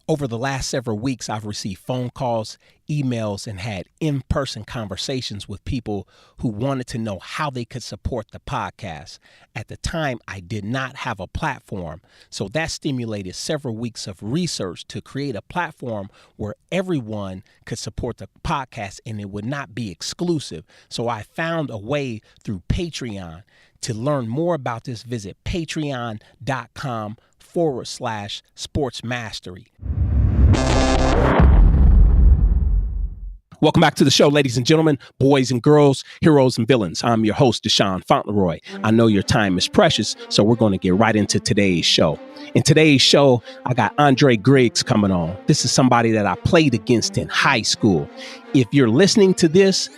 Over the last several weeks, I've received phone calls, emails, and had in-person conversations with people who wanted to know how they could support the podcast. At the time, I did not have a platform, so that stimulated several weeks of research to create a platform where everyone could support the podcast and it would not be exclusive. So I found a way through Patreon. To learn more about this, visit patreon.com/sports mastery. Welcome back to the show, ladies and gentlemen, boys and girls, heroes and villains. I'm your host, Deshaun Fauntleroy. I know your time is precious, so we're going to get right into today's show. In today's show, I got Andre Griggs coming on. This is somebody that I played against in high school. If you're listening to this,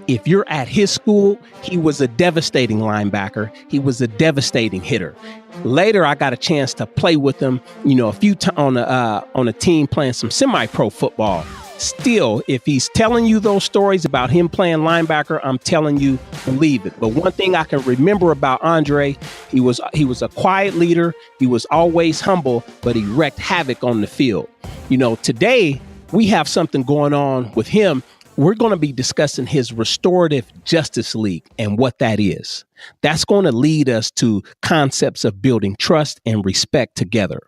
if you're at his school, he was a devastating linebacker. He was a devastating hitter. Later, I got a chance to play with him, a few times on a team playing some semi-pro football. Still, if he's telling you those stories about him playing linebacker, I'm telling you, believe it. But one thing I can remember about Andre, he was a quiet leader. He was always humble, but he wreaked havoc on the field. Today we have something going on with him. We're going to be discussing his Restorative Justice League and what that is. That's going to lead us to concepts of building trust and respect together.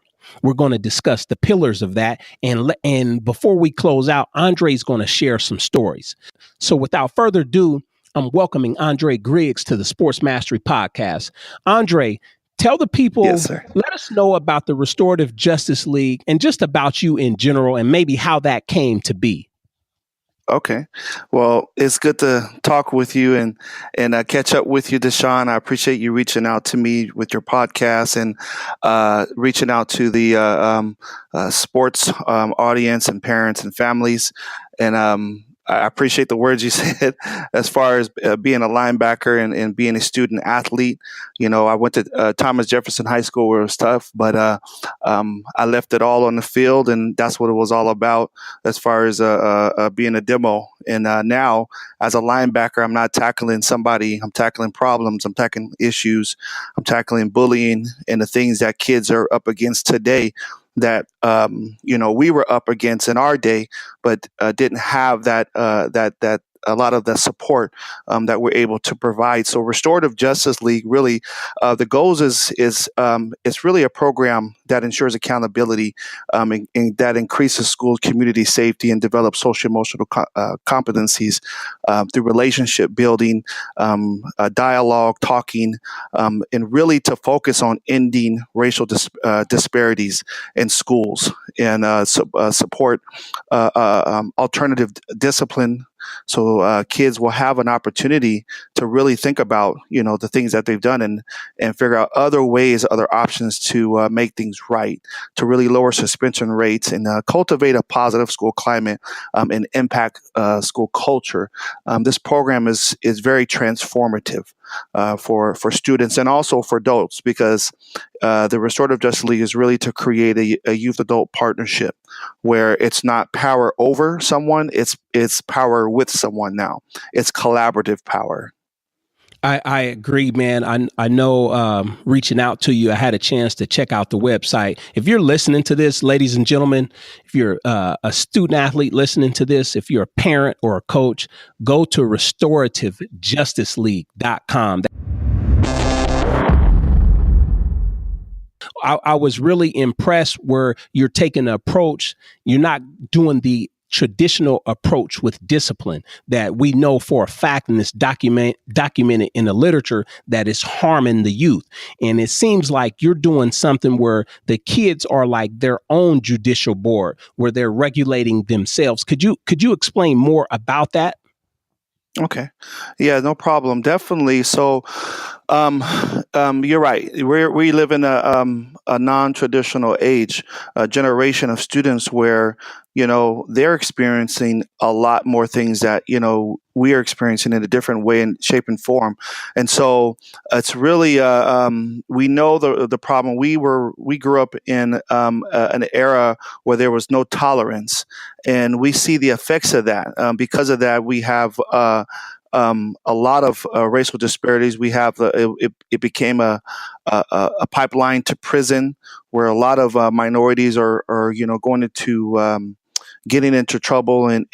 We're going to discuss the pillars of that. And before we close out, Andre's going to share some stories. So without further ado, I'm welcoming Andre Griggs to the Sports Mastery Podcast. Andre, tell the people, Yes, sir. Let us know about the Restorative Justice League and just about you in general and maybe how that came to be. Okay. Well, it's good to talk with you and catch up with you, Deshaun. I appreciate you reaching out to me with your podcast and reaching out to the sports audience and parents and families. And I appreciate the words you said as far as being a linebacker and being a student athlete. I went to Thomas Jefferson High School where it was tough, but I left it all on the field, and that's what it was all about as far as being a demo. And now, as a linebacker, I'm not tackling somebody. I'm tackling problems. I'm tackling issues. I'm tackling bullying and the things that kids are up against today that we were up against in our day, but didn't have that a lot of the support that we're able to provide. So Restorative Justice League, really, the goals is it's really a program that ensures accountability and that increases school community safety and develops social emotional competencies through relationship building, dialogue, talking, and really to focus on ending racial disparities in schools and support alternative discipline. So kids will have an opportunity to really think about, the things that they've done and figure out other ways, other options to make things right, to really lower suspension rates and cultivate a positive school climate and impact school culture. This program is very transformative for students and also for adults because the Restorative Justice League is really to create a youth-adult partnership where it's not power over someone, it's power with someone now. It's collaborative power. I agree, man. I know reaching out to you, I had a chance to check out the website. If you're listening to this, ladies and gentlemen, if you're a student athlete listening to this, if you're a parent or a coach, go to restorativejusticeleague.com. I was really impressed where you're taking an approach. You're not doing the traditional approach with discipline that we know for a fact and it's documented in the literature that is harming the youth. And it seems like you're doing something where the kids are like their own judicial board, where they're regulating themselves. Could you explain more about that? Okay. Yeah, no problem. Definitely. So, you're right. We live in a non-traditional age, a generation of students where, they're experiencing a lot more things that, we are experiencing in a different way and shape and form. And so it's really, we know the problem. We grew up in an era where there was no tolerance, and we see the effects of that. Because of that, we have a lot of racial disparities. We have it became a pipeline to prison where a lot of minorities are going into getting into trouble and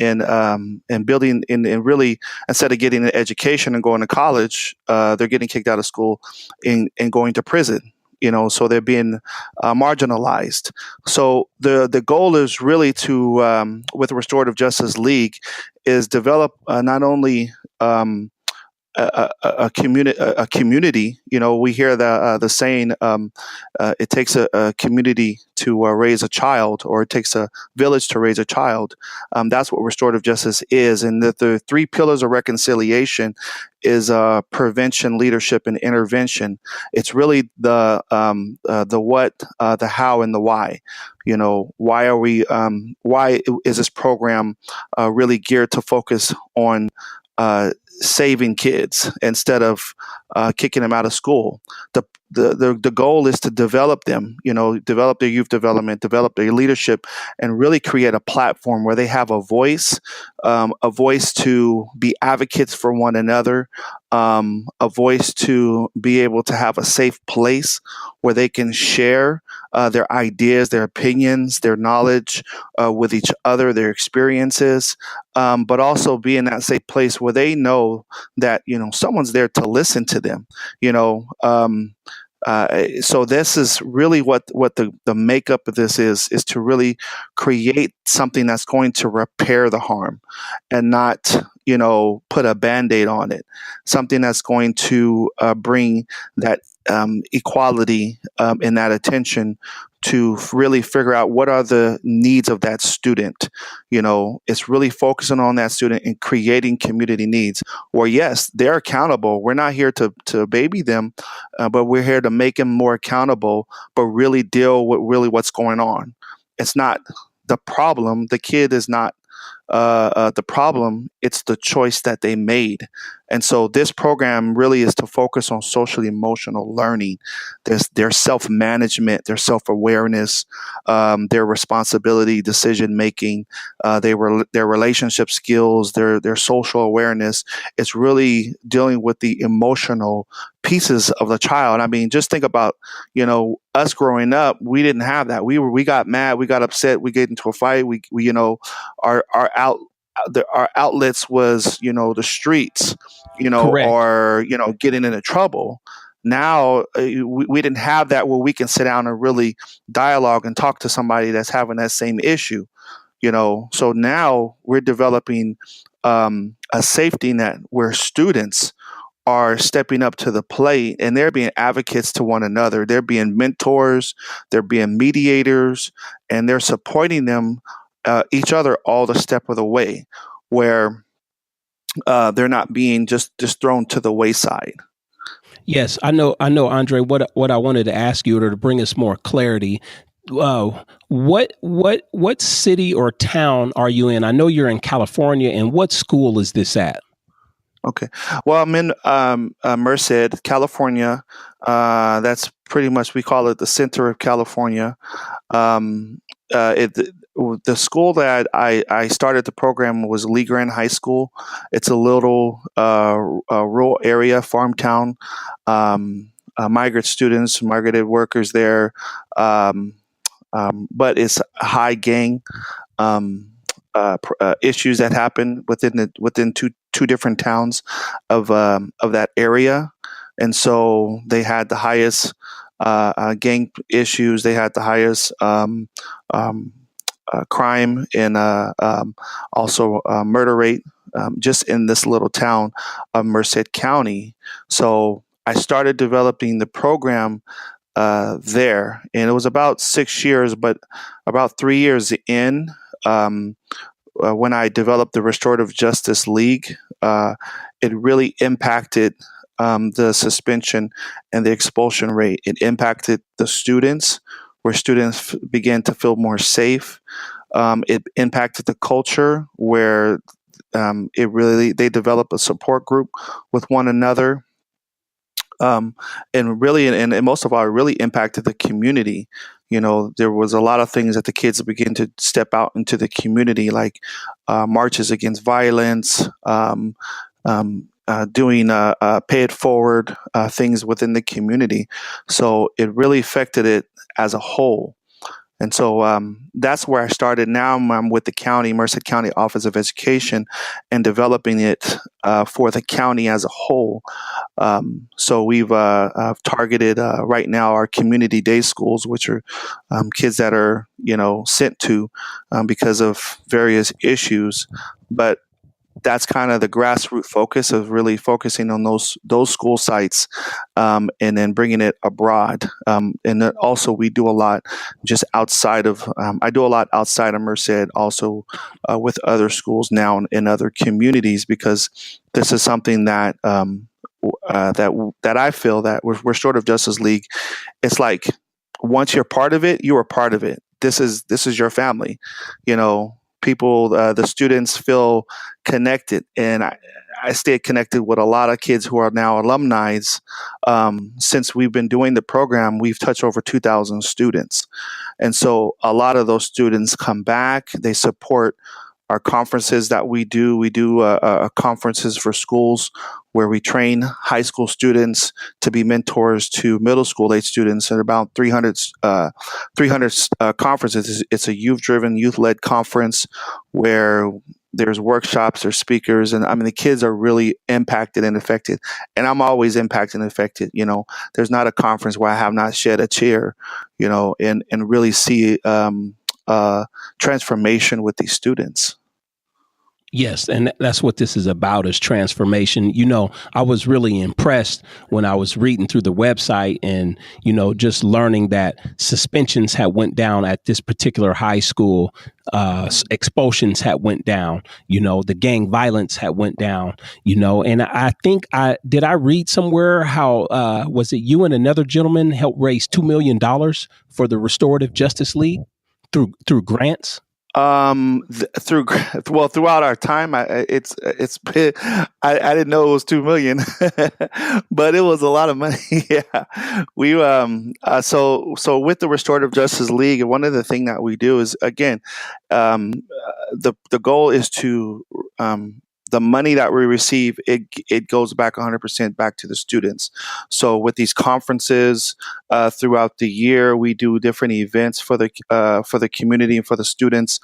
building and really, instead of getting an education and going to college, they're getting kicked out of school and going to prison. So they're being marginalized. So the goal is really to, with the Restorative Justice League, is develop not only a community. We hear the saying, it takes a community to raise a child, or it takes a village to raise a child. That's what restorative justice is. And the three pillars of reconciliation is prevention, leadership, and intervention. It's really the what, the how, and the why. Why are we? Why is this program really geared to focus on saving kids instead of kicking them out of school? The goal is to develop them, develop their youth development, develop their leadership, and really create a platform where they have a voice to be advocates for one another, a voice to be able to have a safe place where they can share their ideas, their opinions, their knowledge with each other, their experiences, but also be in that safe place where they know that someone's there to listen to them. So this is really what the makeup of this is to really create something that's going to repair the harm and not put a Band-Aid on it. Something that's going to bring that equality and that attention to really figure out what are the needs of that student. It's really focusing on that student and creating community needs where, yes, they're accountable. We're not here to baby them, but we're here to make them more accountable, but really deal with really what's going on. It's not the problem. The kid is not the problem. It's the choice that they made. And so this program really is to focus on social emotional learning, their self-management, their self-awareness, their responsibility, decision-making, their relationship skills, their social awareness. It's really dealing with the emotional pieces of the child. I mean, just think about, us growing up, we didn't have that. We got mad, we got upset, we get into a fight, we our outlets was the streets, Correct. or getting into trouble. Now we didn't have that where we can sit down and really dialogue and talk to somebody that's having that same issue. So now we're developing a safety net where students are stepping up to the plate and they're being advocates to one another. They're being mentors, they're being mediators, and they're supporting them each other all the step of the way, where they're not being just thrown to the wayside. Yes, I know, Andre. What I wanted to ask you, or to bring us more clarity, what city or town are you in? I know you're in California, and what school is this at? Okay. Well, I'm in Merced, California. That's pretty much, we call it the center of California. The school that I started the program was Lee Grant High School. It's a little rural area, farm town. Migrant students, migrated workers there, but it's high gang issues that happen within two different towns of that area, and so they had the highest gang issues. They had the highest crime and also murder rate just in this little town of Merced County. So I started developing the program there, and it was about 6 years, but about 3 years in, when I developed the Restorative Justice League, it really impacted the suspension and the expulsion rate. It impacted the students, where students began to feel more safe. It impacted the culture, where they developed a support group with one another. And most of all, it really impacted the community. There was a lot of things that the kids began to step out into the community, like marches against violence. doing pay it forward things within the community. So it really affected it as a whole. And so that's where I started. Now I'm with the county, Merced County Office of Education, and developing it for the county as a whole. So we've targeted right now our community day schools, which are kids that are, sent to because of various issues. But that's kind of the grassroots focus of really focusing on those school sites, and then bringing it abroad. And then also we do a lot just outside of. I do a lot outside of Merced, also with other schools now in other communities, because this is something that that I feel that with Restorative Justice League, it's like once you're part of it, you are part of it. This is your family, people, the students feel connected, and I stay connected with a lot of kids who are now alumni. Since we've been doing the program, we've touched over 2,000 students, and so a lot of those students come back. They support our conferences that we do. We do conferences for schools where we train high school students to be mentors to middle school age students, and about 300 conferences. It's a youth-driven, youth-led conference where there's workshops, there's speakers, and the kids are really impacted and affected. And I'm always impacted and affected. There's not a conference where I have not shed a tear, and really see transformation with these students. Yes, and that's what this is about, is transformation. I was really impressed when I was reading through the website and, just learning that suspensions had went down at this particular high school. Expulsions had went down, the gang violence had went down, and I think did I read somewhere how, was it you and another gentleman helped raise $2 million for the Restorative Justice League through grants? Throughout our time, I didn't know it was 2 million, but it was a lot of money. Yeah, we so with the Restorative Justice League, one of the things that we do is, again, the goal is to the money that we receive, it goes back 100% back to the students. So with these conferences throughout the year, we do different events for the community and for the students,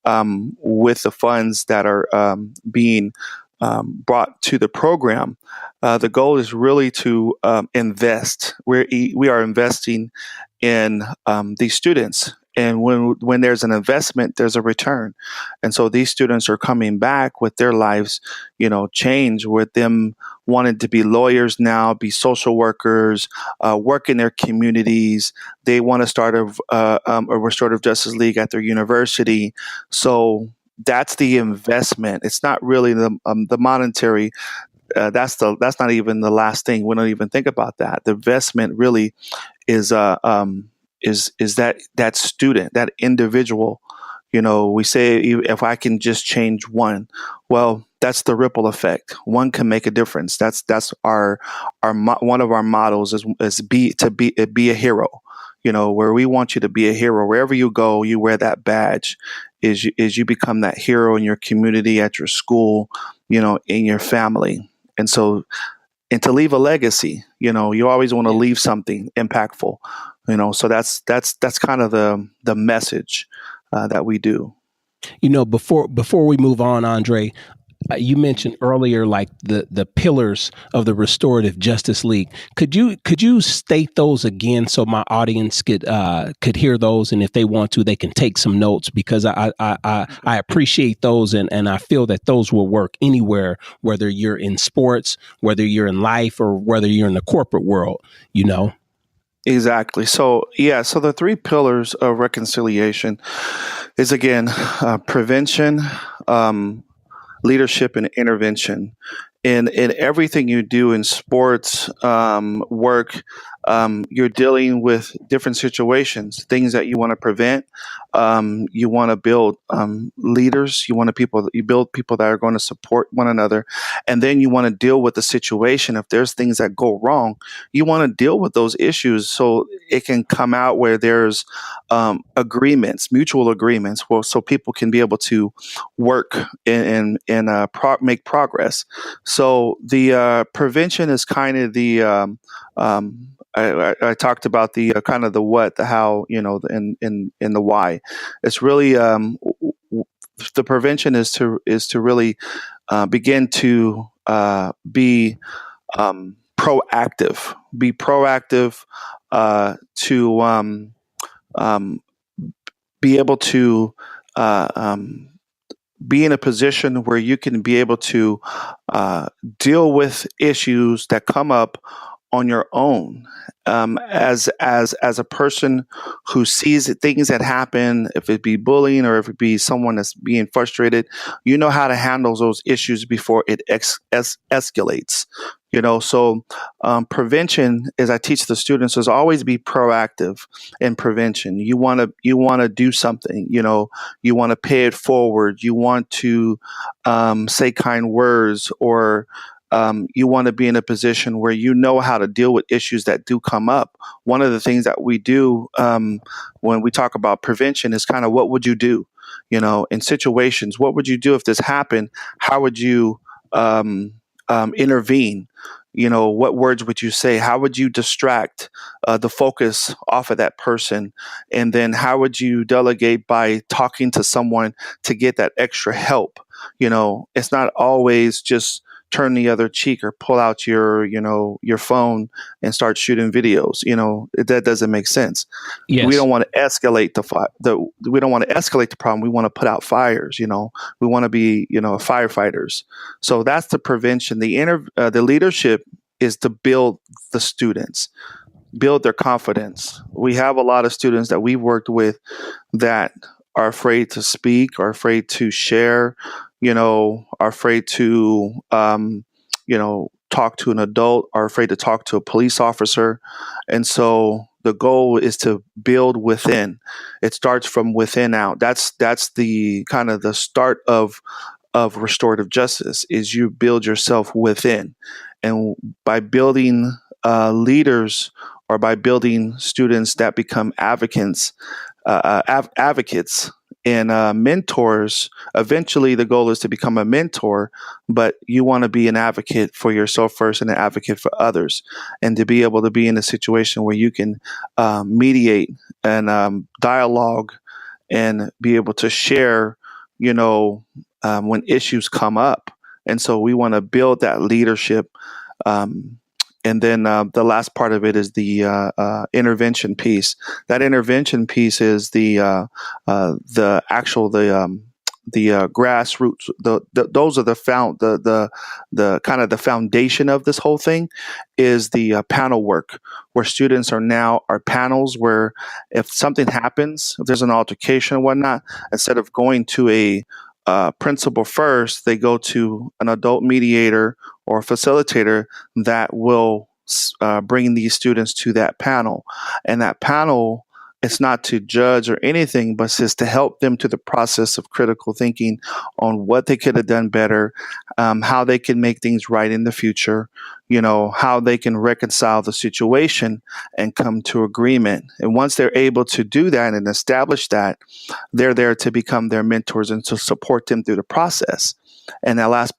with the funds that are being brought to the program. The goal is really to invest. We are investing in these students. And when there's an investment, there's a return. And so these students are coming back with their lives, change, with them wanting to be lawyers now, be social workers, work in their communities. They want to start a Restorative Justice League at their university. So that's the investment. It's not really the monetary. That's not even the last thing. We don't even think about that. The investment really is that student, that individual. We say, if I can just change one, well, that's the ripple effect. One can make a difference. That's our one of our mottos is be a hero. Where we want you to be a hero. Wherever you go, you wear that badge. Is you become that hero in your community, at your school, in your family. And so, and to leave a legacy, you always want to leave something impactful. So that's kind of the message that we do. Before we move on, Andre, you mentioned earlier, like the pillars of the Restorative Justice League. Could you state those again so my audience could hear those, and if they want to, they can take some notes, because I appreciate those, and I feel that those will work anywhere, whether you're in sports, whether you're in life, or whether you're in the corporate world. Exactly. So the three pillars of reconciliation is, again, prevention, leadership, and intervention. In everything you do in sports, work, you're dealing with different situations, things that you want to prevent. You want to build leaders. You build people that are going to support one another, and then you want to deal with the situation. If there's things that go wrong, you want to deal with those issues so it can come out where there's agreements, mutual agreements, so people can be able to work and make progress. So the prevention is kind of the I talked about the kind of the what, the how, and the why. It's really the prevention is to really begin to be proactive. Be proactive to be able to be in a position where you can be able to deal with issues that come up on your own, as a person who sees things that happen, if it be bullying or if it be someone that's being frustrated, you know how to handle those issues before it escalates. So prevention, as I teach the students, is always be proactive in prevention. You want to do something. You want to pay it forward. You want to say kind words, or you want to be in a position where you know how to deal with issues that do come up. One of the things that we do when we talk about prevention is kind of what would you do, in situations. What would you do if this happened? How would you intervene? What words would you say? How would you distract the focus off of that person? And then how would you delegate by talking to someone to get that extra help? It's not always just turn the other cheek or pull out your phone and start shooting videos. That doesn't make sense. Yes. We don't want to escalate we don't want to escalate the problem. We want to put out fires. We want to be firefighters. So that's the prevention. The leadership is to build the students, build their confidence. We have a lot of students that we've worked with that are afraid to speak, are afraid to share, are afraid to, talk to an adult, are afraid to talk to a police officer. And so the goal is to build within. It starts from within out. That's the kind of the start of restorative justice, is you build yourself within. And by building leaders, or by building students that become advocates and mentors, eventually the goal is to become a mentor, but you want to be an advocate for yourself first and an advocate for others, and to be able to be in a situation where you can mediate and dialogue and be able to share, when issues come up. And so we want to build that leadership. And then the last part of it is the intervention piece. That intervention piece is the grassroots. Those are the kind of the foundation of this whole thing, is the panel work, where students are panels where if something happens, if there's an altercation and whatnot, instead of going to a principal first, they go to an adult mediator or a facilitator that will bring these students to that panel. And that panel, it's not to judge or anything, but it's to help them to the process of critical thinking on what they could have done better, how they can make things right in the future, how they can reconcile the situation and come to agreement. And once they're able to do that and establish that, they're there to become their mentors and to support them through the process. And the last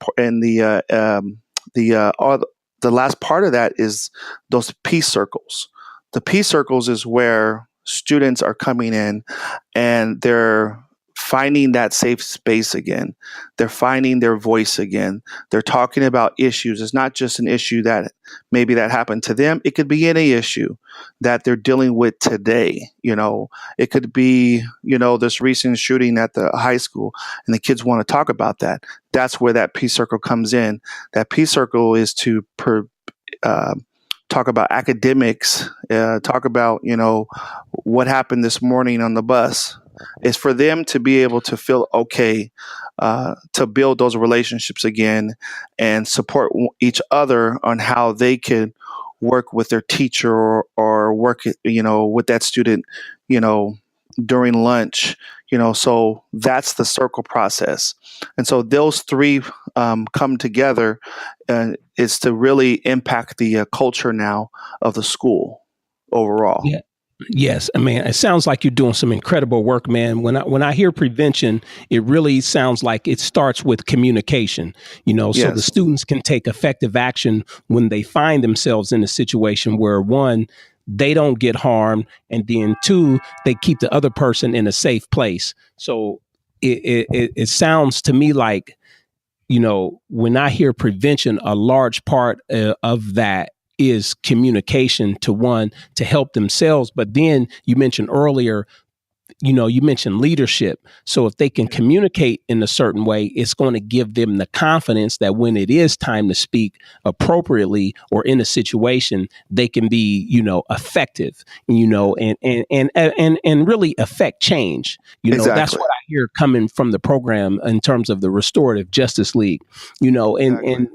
part of that is those peace circles. The peace circles is where students are coming in and they're finding that safe space again. They're finding their voice again. They're talking about issues. It's not just an issue that maybe that happened to them. It could be any issue that they're dealing with today. It could be, this recent shooting at the high school, and the kids want to talk about that. That's where that peace circle comes in. That peace circle is to talk about academics, talk about, what happened this morning on the bus. It's for them to be able to feel okay, to build those relationships again and support each other on how they can work with their teacher or work, with that student, during lunch, so that's the circle process. And so those three come together is to really impact the culture now of the school overall. Yeah. Yes, I mean, it sounds like you're doing some incredible work, man. When I hear prevention, it really sounds like it starts with communication, so the Yes, students can take effective action when they find themselves in a situation where, one, they don't get harmed, and then two, they keep the other person in a safe place. So it sounds to me like, when I hear prevention, a large part of that is communication to one, to help themselves. But then you mentioned earlier, you mentioned leadership. So if they can communicate in a certain way, it's going to give them the confidence that when it is time to speak appropriately or in a situation, they can be, effective, and really affect change. That's exactly. what I hear coming from the program in terms of the Restorative Justice League, Exactly.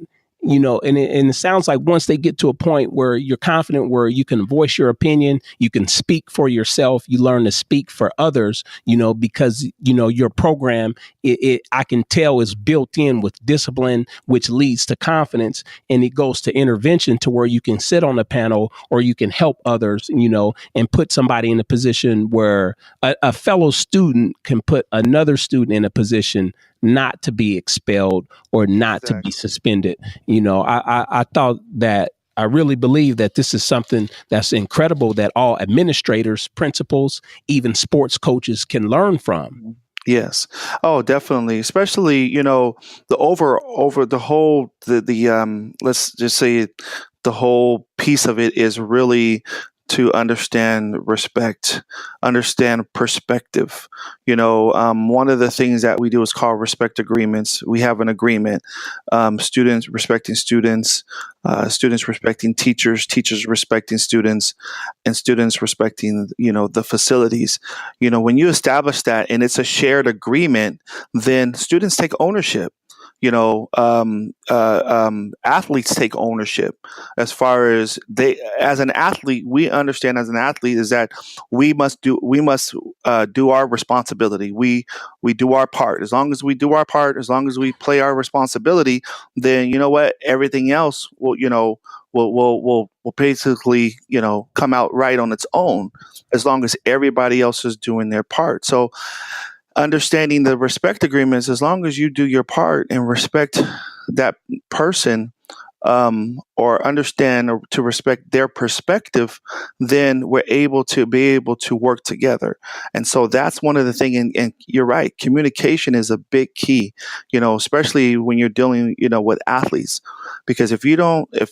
and it sounds like once they get to a point where you're confident, where you can voice your opinion, you can speak for yourself, you learn to speak for others, because, your program, I can tell, is built in with discipline, which leads to confidence, and it goes to intervention to where you can sit on a panel or you can help others, and put somebody in a position where a fellow student can put another student in a position not to be expelled or not to be Exactly. suspended. I thought that, I really believe that this is something that's incredible that all administrators, principals, even sports coaches can learn from. Yes. Oh, definitely. Especially, the over the whole the let's just say the whole piece of it is really to understand respect, understand perspective. One of the things that we do is called respect agreements. We have an agreement, students respecting students, students respecting teachers, teachers respecting students, and students respecting, the facilities. When you establish that and it's a shared agreement, then students take ownership. Athletes take ownership as far as as an athlete, we understand as an athlete is that we must do our responsibility. We do our part. As long as we do our part, as long as we play our responsibility, then you know what, everything else will basically, come out right on its own, as long as everybody else is doing their part. So understanding the respect agreements, as long as you do your part and respect that person, or understand or to respect their perspective, then we're able to work together. And so that's one of the things. And you're right, communication is a big key, especially when you're dealing, with athletes, because if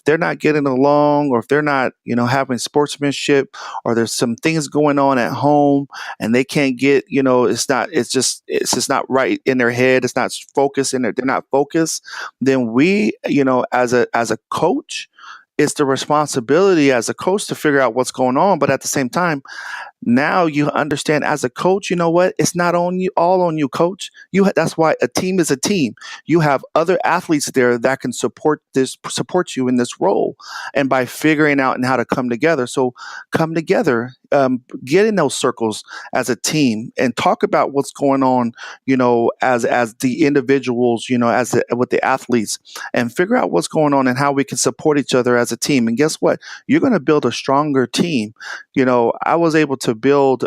they're not getting along, or if they're not, having sportsmanship, or there's some things going on at home and they can't get, it's just not right in their head. It's not focused they're not focused. Then we, as a coach, it's the responsibility as a coach to figure out what's going on. But at the same time, now you understand as a coach, you know what? It's not on you, all on you, coach. That's why a team is a team. You have other athletes there that can support you in this role, and by figuring out and how to come together. So come together, get in those circles as a team, and talk about what's going on, as the individuals, with the athletes, and figure out what's going on and how we can support each other as a team. And guess what? You're going to build a stronger team. I was able to build,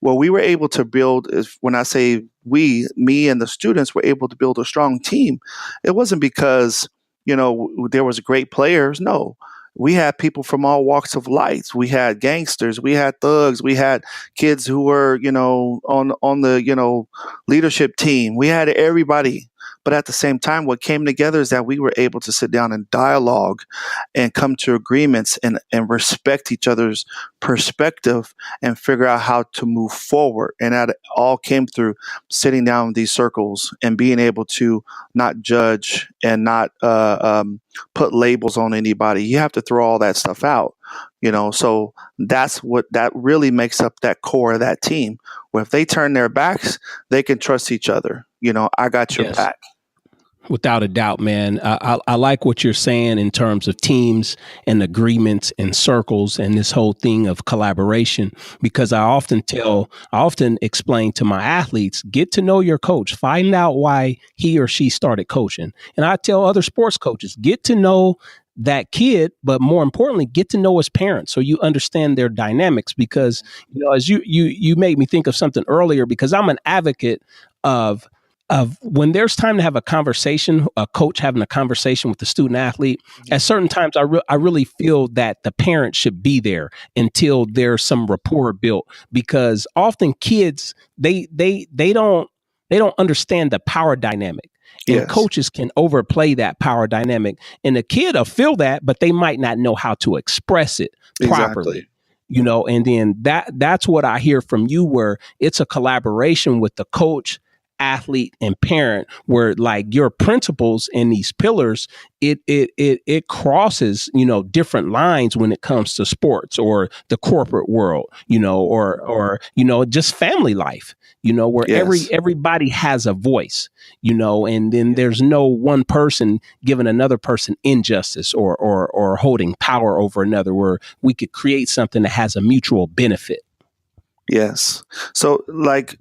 we were able to build, when I say me and the students were able to build a strong team, it wasn't because, there was great players. No, we had people from all walks of life. We had gangsters, we had thugs, we had kids who were, on the, leadership team. We had everybody. But at the same time, what came together is that we were able to sit down and dialogue and come to agreements, and respect each other's perspective, and figure out how to move forward. And that all came through sitting down in these circles and being able to not judge and not put labels on anybody. You have to throw all that stuff out. So that really makes up that core of that team, where if they turn their backs, they can trust each other. I got your Yes. back. Without a doubt, man. I like what you're saying in terms of teams and agreements and circles and this whole thing of collaboration, because I often explain to my athletes, get to know your coach, find out why he or she started coaching. And I tell other sports coaches, get to know that kid, but more importantly, get to know his parents so you understand their dynamics. Because, as you made me think of something earlier, because I'm an advocate of when there's time to have a conversation, a coach having a conversation with the student athlete, at certain times I really feel that the parent should be there until there's some rapport built, because often kids, they don't understand the power dynamic. And Yes, coaches can overplay that power dynamic. And the kid will feel that, but they might not know how to express it exactly. properly. And then that's what I hear from you, where it's a collaboration with the coach, athlete, and parent, where like your principles and these pillars, it crosses different lines when it comes to sports or the corporate world, or just family life, where Yes. everybody has a voice, and then there's no one person giving another person injustice or holding power over another, where we could create something that has a mutual benefit. Yes. So, like,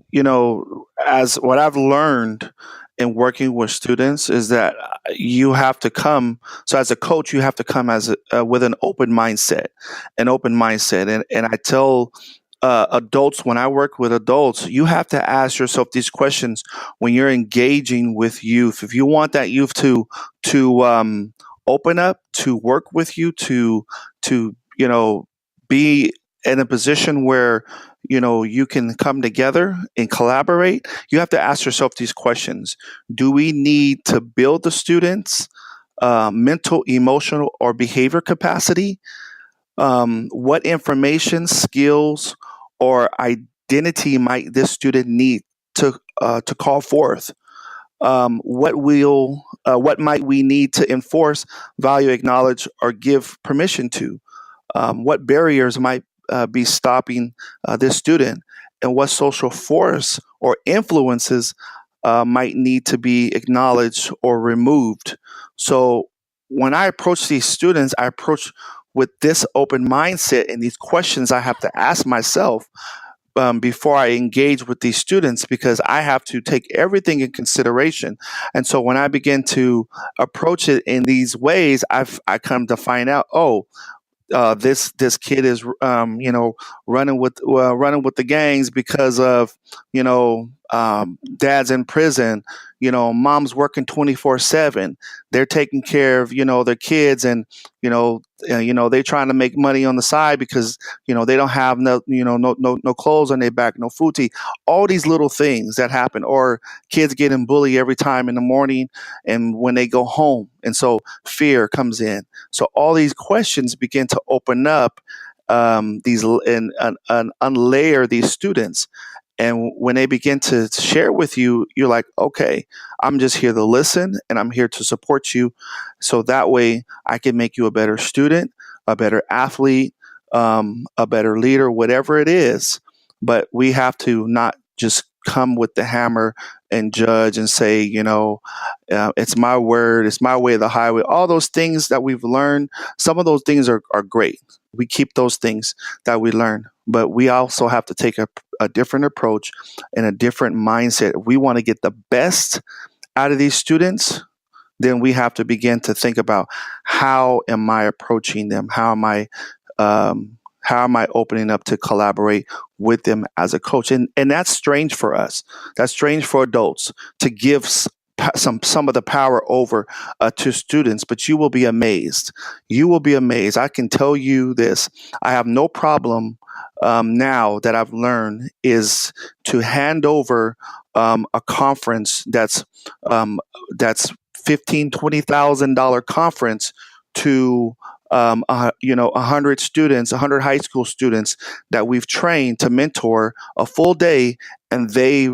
as what I've learned in working with students is that you have to come. So, as a coach, you have to come with an open mindset, And I tell adults, when I work with adults, you have to ask yourself these questions when you're engaging with youth. If you want that youth to open up, to work with you, to be in a position where you can come together and collaborate, you have to ask yourself these questions. Do we need to build the students mental, emotional, or behavior capacity? What information, skills, or identity might this student need to call forth? What might we need to enforce, value, acknowledge, or give permission to? What barriers might be stopping this student, and what social force or influences might need to be acknowledged or removed. So when I approach these students, I approach with this open mindset and these questions I have to ask myself before I engage with these students, because I have to take everything in consideration. And so when I begin to approach it in these ways, I come to find out, oh, this kid is running with the gangs because of dad's in prison, mom's working 24/7. They're taking care of their kids, and they're trying to make money on the side because they don't have no clothes on their back, no food to eat. All these little things that happen, or kids getting bullied every time in the morning and when they go home, and so fear comes in. So all these questions begin to open up these and unlayer these students. And when they begin to share with you, you're like, okay, I'm just here to listen and I'm here to support you. So that way I can make you a better student, a better athlete, a better leader, whatever it is. But we have to not just come with the hammer and judge and say, it's my word, it's my way of the highway. All those things that we've learned, some of those things are great. We keep those things that we learn, but we also have to take a different approach and a different mindset. If we want to get the best out of these students, then we have to begin to think about, how am I approaching them? How am I opening up to collaborate with them as a coach? And that's strange for us. That's strange for adults to give some of the power over to students. But you will be amazed. You will be amazed. I can tell you this. I have no problem now that I've learned is to hand over a conference that's $15,000-$20,000 conference to 100 students, 100 high school students that we've trained to mentor a full day, and they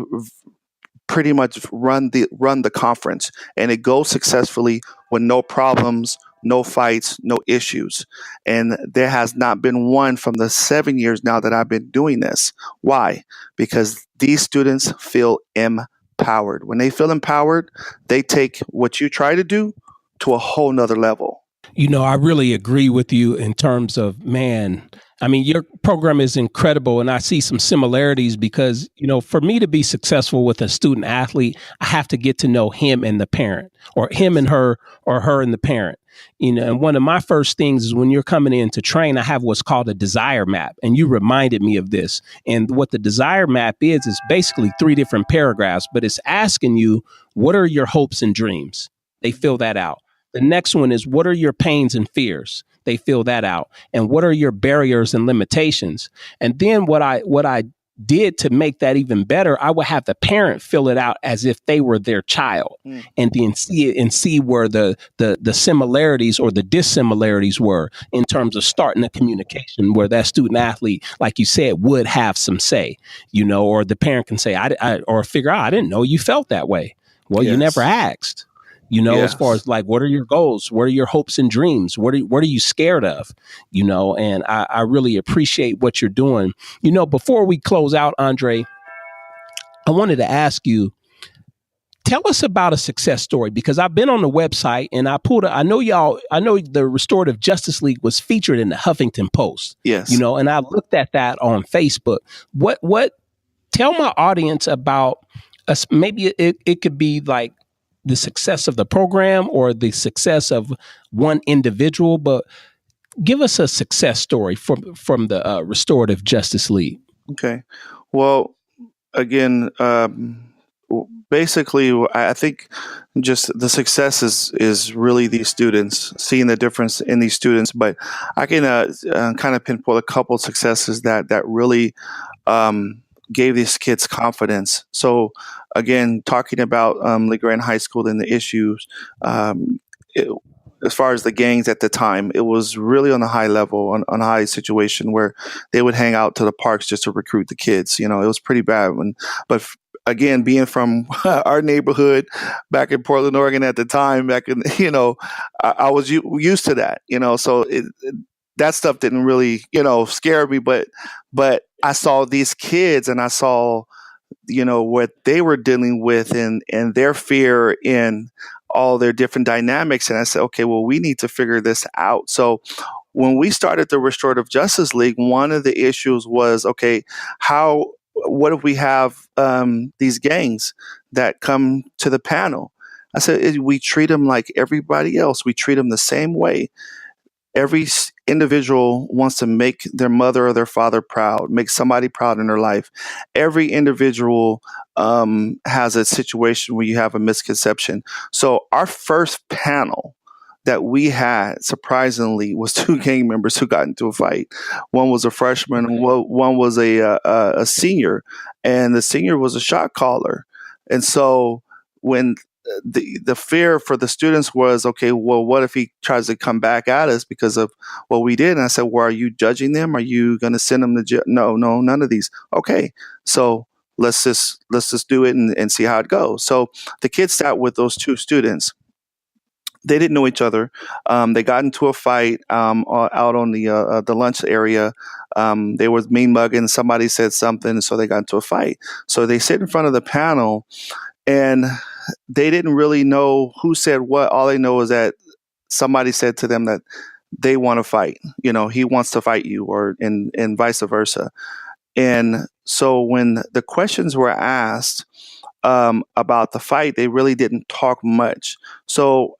pretty much run the conference, and it goes successfully with no problems, no fights, no issues. And there has not been one from the 7 years now that I've been doing this. Why? Because these students feel empowered. empowered. When they feel empowered, they take what you try to do to a whole nother level. I really agree with you in terms of, man, I mean, your program is incredible, and I see some similarities because, for me to be successful with a student athlete, I have to get to know him and the parent, or him and her, or her and the parent. And one of my first things is when you're coming in to train, I have what's called a desire map. And you reminded me of this. And what the desire map is basically 3 different paragraphs, but it's asking you, what are your hopes and dreams? They fill that out. The next one is, what are your pains and fears? They fill that out. And what are your barriers and limitations? And then what I did to make that even better, I would have the parent fill it out as if they were their child, and then see where the similarities or the dissimilarities were in terms of starting a communication where that student athlete, like you said, would have some say, or the parent can say, or figure out, I didn't know you felt that way. Well, Yes. you never asked. As far as like, what are your goals? What are your hopes and dreams? What are you scared of? And I really appreciate what you're doing. Before we close out, Andre, I wanted to ask you, tell us about a success story, because I've been on the website and I know the Restorative Justice League was featured in the Huffington Post. Yes. And I looked at that on Facebook. Tell my audience about us. Maybe it could be like the success of the program or the success of one individual, but give us a success story from the Restorative Justice League. Okay. Well, again, basically, I think just the success is really these students, seeing the difference in these students. But I can kind of pinpoint a couple successes that really gave these kids confidence. So again, talking about LeGrand High School and the issues, as far as the gangs at the time, it was really on a high level, on a high situation where they would hang out to the parks just to recruit the kids. It was pretty bad. But again, being from our neighborhood back in Portland, Oregon at the time, I was used to that, so that stuff didn't really, scare me, but I saw these kids and I saw, what they were dealing with and their fear in all their different dynamics. And I said, okay, well, we need to figure this out. So when we started the Restorative Justice League, one of the issues was, okay, what if we have these gangs that come to the panel? I said, we treat them like everybody else. We treat them the same way. Every individual wants to make their mother or their father proud, make somebody proud in their life. Every individual has a situation where you have a misconception. So our first panel that we had, surprisingly, was 2 gang members who got into a fight. One was a freshman, one was a senior, and the senior was a shot caller. And so when the fear for the students was, okay, well, what if he tries to come back at us because of what we did? And I said, well, are you judging them? Are you going to send them to jail? No, none of these. Okay, so let's just do it and see how it goes. So the kids sat with those 2 students. They didn't know each other. They got into a fight out on the lunch area. They were mean mugging. Somebody said something, so they got into a fight. So they sit in front of the panel, and they didn't really know who said what. All they know is that somebody said to them that they want to fight. He wants to fight you, and vice versa. And so when the questions were asked about the fight, they really didn't talk much. So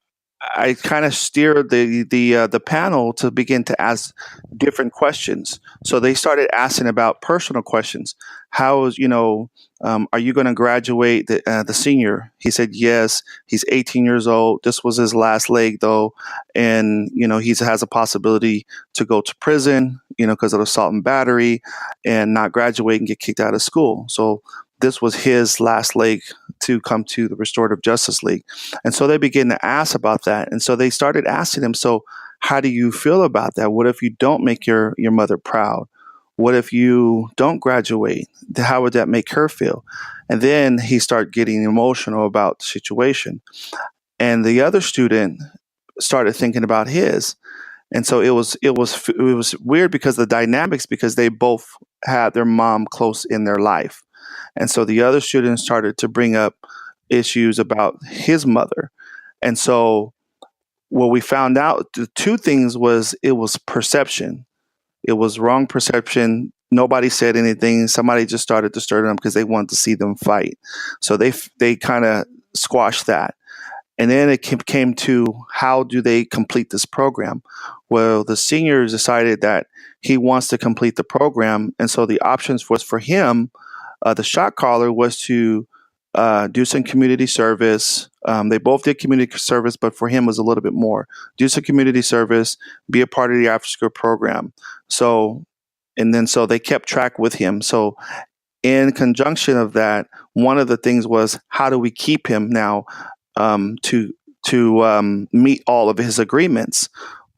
I kind of steered the panel to begin to ask different questions. So they started asking about personal questions. How is, are you going to graduate the senior? He said yes. He's 18 years old. This was his last leg, though, and he has a possibility to go to prison, because of assault and battery, and not graduate and get kicked out of school. So this was his last leg to come to the Restorative Justice League. And so they began to ask about that. And so they started asking him, so how do you feel about that? What if you don't make your mother proud? What if you don't graduate? How would that make her feel? And then he started getting emotional about the situation. And the other student started thinking about his. And so it was weird because the dynamics, because they both had their mom close in their life. And so the other students started to bring up issues about his mother. And so what we found out, the two things was it was perception. It was wrong perception. Nobody said anything. Somebody just started to stir them because they wanted to see them fight. So they kind of squashed that. And then it came to how do they complete this program? Well, the seniors decided that he wants to complete the program. And so the options was for him, the shot caller was to do some community service. They both did community service, but for him was a little bit more. Do some community service, be a part of the after school program. So they kept track with him. So in conjunction of that, one of the things was how do we keep him now to meet all of his agreements?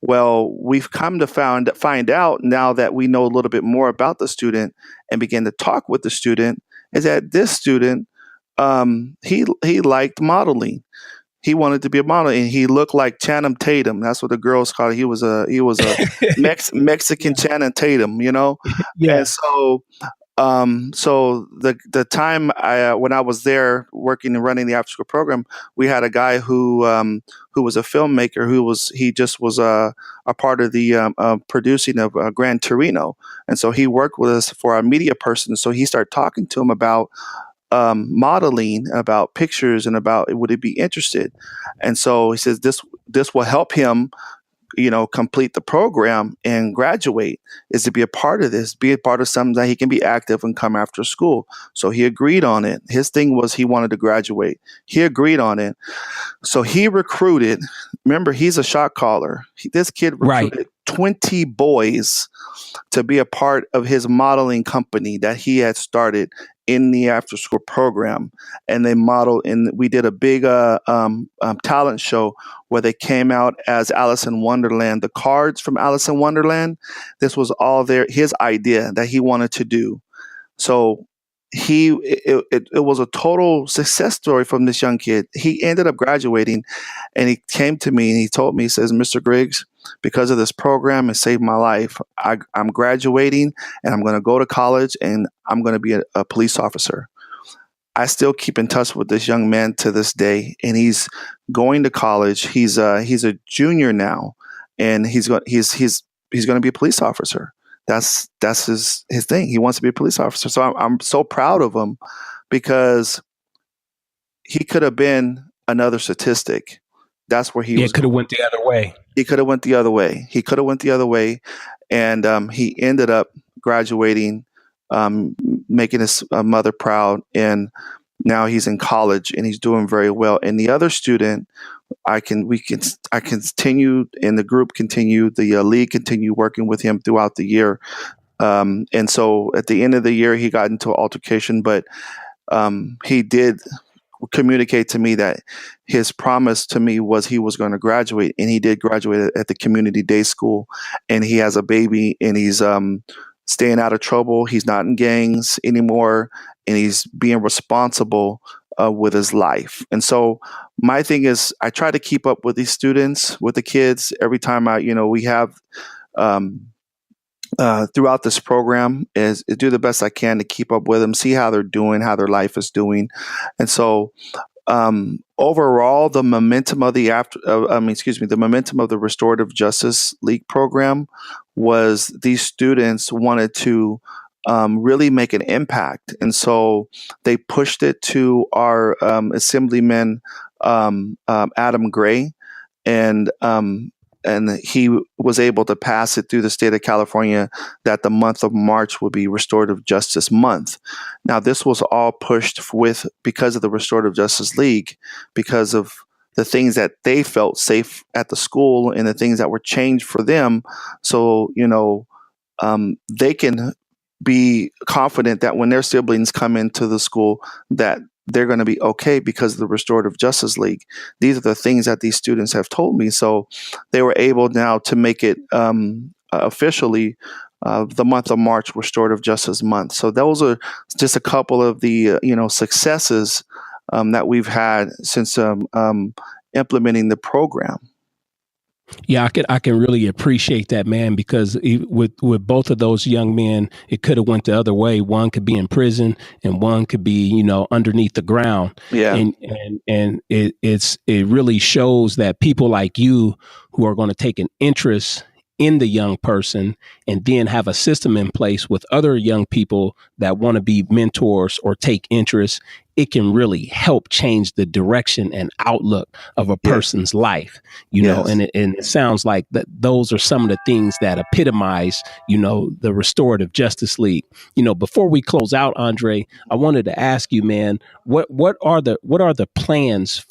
Well, we've come to find out now that we know a little bit more about the student and begin to talk with the student, is that this student, he liked modeling. He wanted to be a model, and he looked like Channing Tatum. That's what the girls called it. He was a Mexican Channing Tatum, Yeah. And so the time when I was there working and running the after school program, we had a guy who was a filmmaker he just was a part of the producing of Gran Torino, and so he worked with us for our media person. So he started talking to him about modeling, about pictures, and about would he be interested. And so he says this will help him complete the program and graduate, is to be a part of this, be a part of something that he can be active and come after school. So he agreed on it. His thing was he wanted to graduate. He agreed on it. So he recruited, remember, he's a shot caller. This kid recruited 20 boys to be a part of his modeling company that he had started in the after school program. And they modeled, and we did a big talent show where they came out as Alice in Wonderland, the cards from Alice in Wonderland. This was all his idea that he wanted to do. So it was a total success story from this young kid. He ended up graduating, and he came to me and he told me, he says, Mr. Griggs, because of this program, it saved my life. I'm graduating and I'm going to go to college and I'm going to be a police officer. I still keep in touch with this young man to this day, and he's going to college. He's a junior now, and he's going to be a police officer. That's his thing. He wants to be a police officer. So I'm so proud of him, because he could have been another statistic. That's where he could have went the other way. He could have went the other way. And he ended up graduating, making his mother proud. And now he's in college and he's doing very well. And the other student, I continue, and the group continued, the league continued working with him throughout the year. And so at the end of the year, he got into an altercation, but he did communicate to me that his promise to me was he was going to graduate, and he did graduate at the community day school, and he has a baby, and he's staying out of trouble. He's not in gangs anymore, and he's being responsible with his life. And so my thing is, I try to keep up with these students, with the kids, every time we have throughout this program, is do the best I can to keep up with them, see how they're doing, how their life is doing. And so overall, the momentum of the momentum of the Restorative Justice League program was these students wanted to really make an impact. And so they pushed it to our assemblyman, Adam Gray, and he was able to pass it through the state of California that the month of March would be Restorative Justice Month. Now, this was all pushed because of the Restorative Justice League, because of the things that they felt safe at the school and the things that were changed for them. So, they can be confident that when their siblings come into the school, that they're going to be okay because of the Restorative Justice League. These are the things that these students have told me. So they were able now to make it officially the month of March Restorative Justice Month. So those are just a couple of the successes that we've had since implementing the program. Yeah, I can really appreciate that, man, because with both of those young men, it could have went the other way. One could be in prison, and one could be, underneath the ground. Yeah. And it really shows that people like you, who are going to take an interest in the young person and then have a system in place with other young people that want to be mentors or take interest, it can really help change the direction and outlook of a Yes. person's life. Yes. And it sounds like that those are some of the things that epitomize, the Restorative Justice League. Before we close out, Andre, I wanted to ask you, man, what are the plans?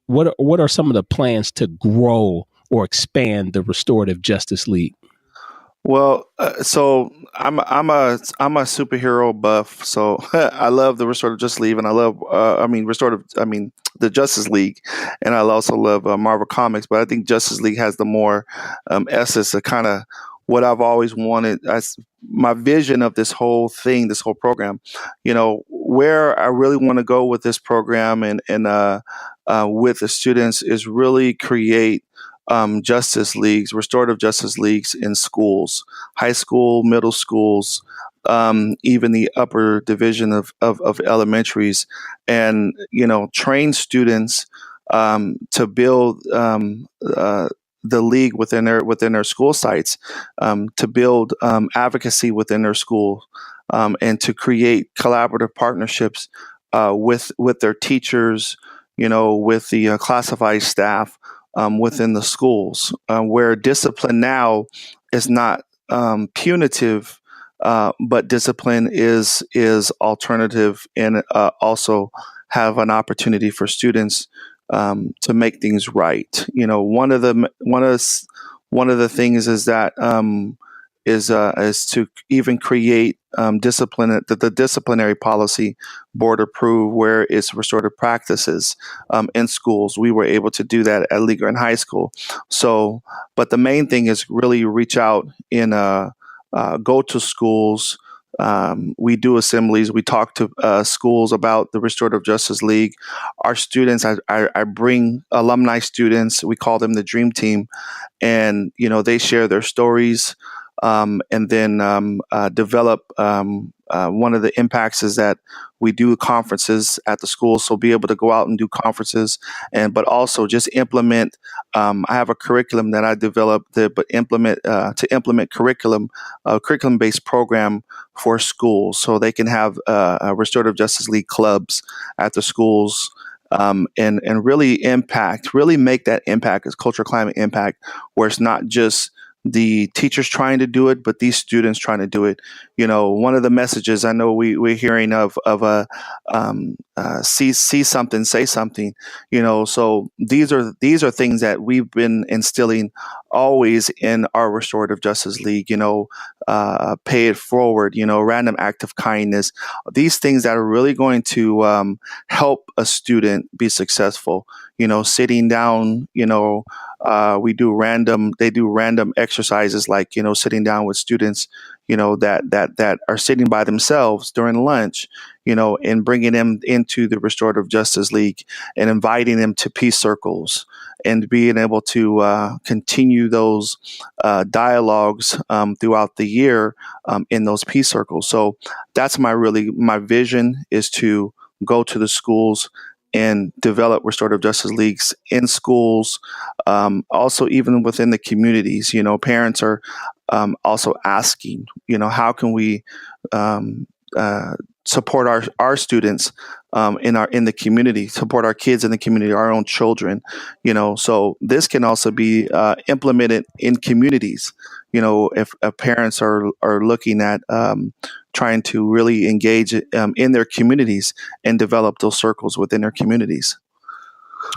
What are some of the plans to grow or expand the Restorative Justice League? Well, so I'm a superhero buff. So I love the Restorative Justice League, and I love the Justice League, and I also love Marvel Comics. But I think Justice League has the more essence of kind of what I've always wanted. My vision of this whole thing, this whole program. Where I really want to go with this program and with the students is really create justice leagues, restorative justice leagues in schools, high school, middle schools, even the upper division of elementaries, and train students to build the league within their school sites, to build advocacy within their school, and to create collaborative partnerships with their teachers, with the classified staff within the schools, where discipline now is not punitive, but discipline is alternative, and also have an opportunity for students to make things right. One of the things is that is to even create the disciplinary policy board approved, where it's restorative practices in schools. We were able to do that at Leaguer in high school. So, but the main thing is really reach out and go to schools. We do assemblies. We talk to schools about the Restorative Justice League. Our students, I bring alumni students. We call them the Dream Team, and they share their stories, and then develop. One of the impacts is that we do conferences at the school, so be able to go out and do conferences, but also just implement. I have a curriculum that I developed but implement curriculum-based program for schools, so they can have a Restorative Justice League clubs at the schools. And really make that impact as cultural climate impact, where it's not just the teachers trying to do it, but these students trying to do it. One of the messages I know we're hearing of a see something, say something. So these are things that we've been instilling always in our Restorative Justice League. Pay it forward. Random act of kindness. These things that are really going to help a student be successful. Sitting down. They do random exercises, like sitting down with students that are sitting by themselves during lunch, and bringing them into the Restorative Justice League and inviting them to peace circles, and being able to continue those dialogues throughout the year in those peace circles. So that's my vision, is to go to the schools and develop Restorative Justice Leagues in schools. Also, even within the communities, parents are also asking, how can we support our students in the community, support our kids in the community, our own children. So this can also be implemented in communities. If parents are looking at trying to really engage in their communities and develop those circles within their communities.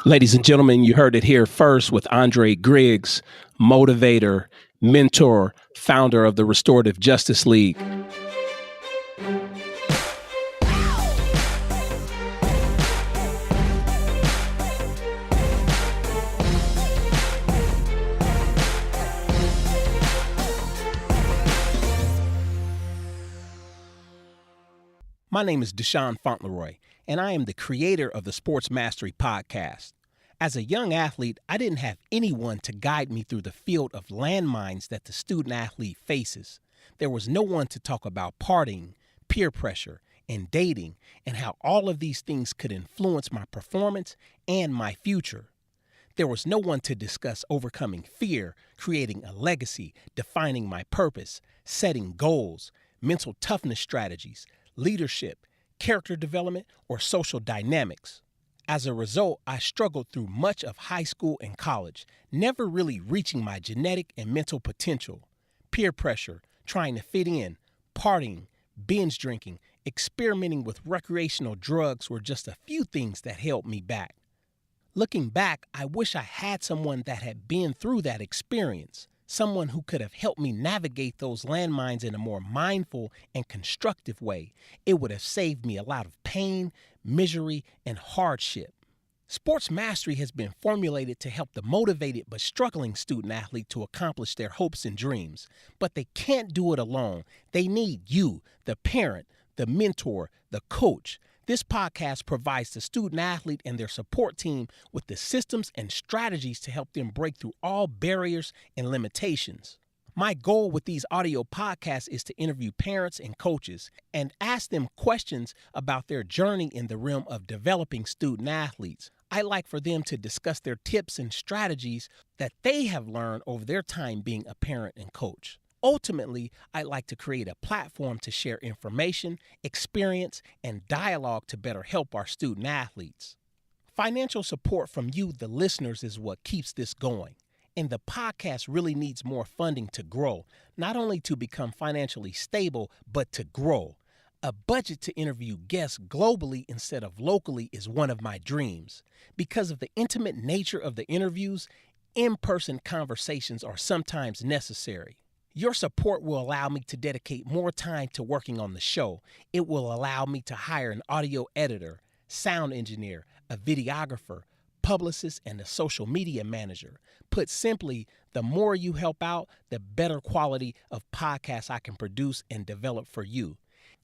Ladies and gentlemen, you heard it here first with Andre Griggs, motivator, mentor, founder of the Restorative Justice League. My name is Deshaun Fauntleroy, and I am the creator of the Sports Mastery Podcast. As a young athlete, I didn't have anyone to guide me through the field of landmines that the student athlete faces. There was no one to talk about partying, peer pressure, and dating, and how all of these things could influence my performance and my future. There was no one to discuss overcoming fear, creating a legacy, defining my purpose, setting goals, mental toughness strategies, leadership, character development, or social dynamics. As a result, I struggled through much of high school and college, never really reaching my genetic and mental potential. Peer pressure, trying to fit in, partying, binge drinking, experimenting with recreational drugs were just a few things that held me back. Looking back, I wish I had someone that had been through that experience, someone who could have helped me navigate those landmines in a more mindful and constructive way. It would have saved me a lot of pain, misery, and hardship. Sports mastery has been formulated to help the motivated but struggling student athlete to accomplish their hopes and dreams. But they can't do it alone. They need you, the parent, the mentor, the coach. This podcast provides the student athlete and their support team with the systems and strategies to help them break through all barriers and limitations. My goal with these audio podcasts is to interview parents and coaches and ask them questions about their journey in the realm of developing student athletes. I like for them to discuss their tips and strategies that they have learned over their time being a parent and coach. Ultimately, I'd like to create a platform to share information, experience, and dialogue to better help our student athletes. Financial support from you, the listeners, is what keeps this going. And the podcast really needs more funding to grow, not only to become financially stable, but to grow. A budget to interview guests globally instead of locally is one of my dreams. Because of the intimate nature of the interviews, in-person conversations are sometimes necessary. Your support will allow me to dedicate more time to working on the show. It will allow me to hire an audio editor, sound engineer, a videographer, publicist, and a social media manager. Put simply, the more you help out, the better quality of podcasts I can produce and develop for you.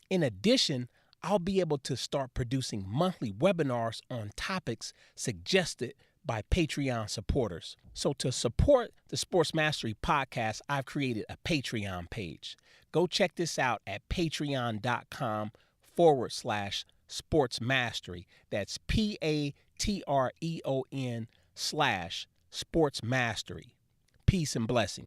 In addition, I'll be able to start producing monthly webinars on topics suggested by Patreon supporters. So to support the Sports Mastery podcast, I've created a Patreon page. Go check this out at patreon.com/sports mastery. That's PATREON/sports mastery. Peace and blessing.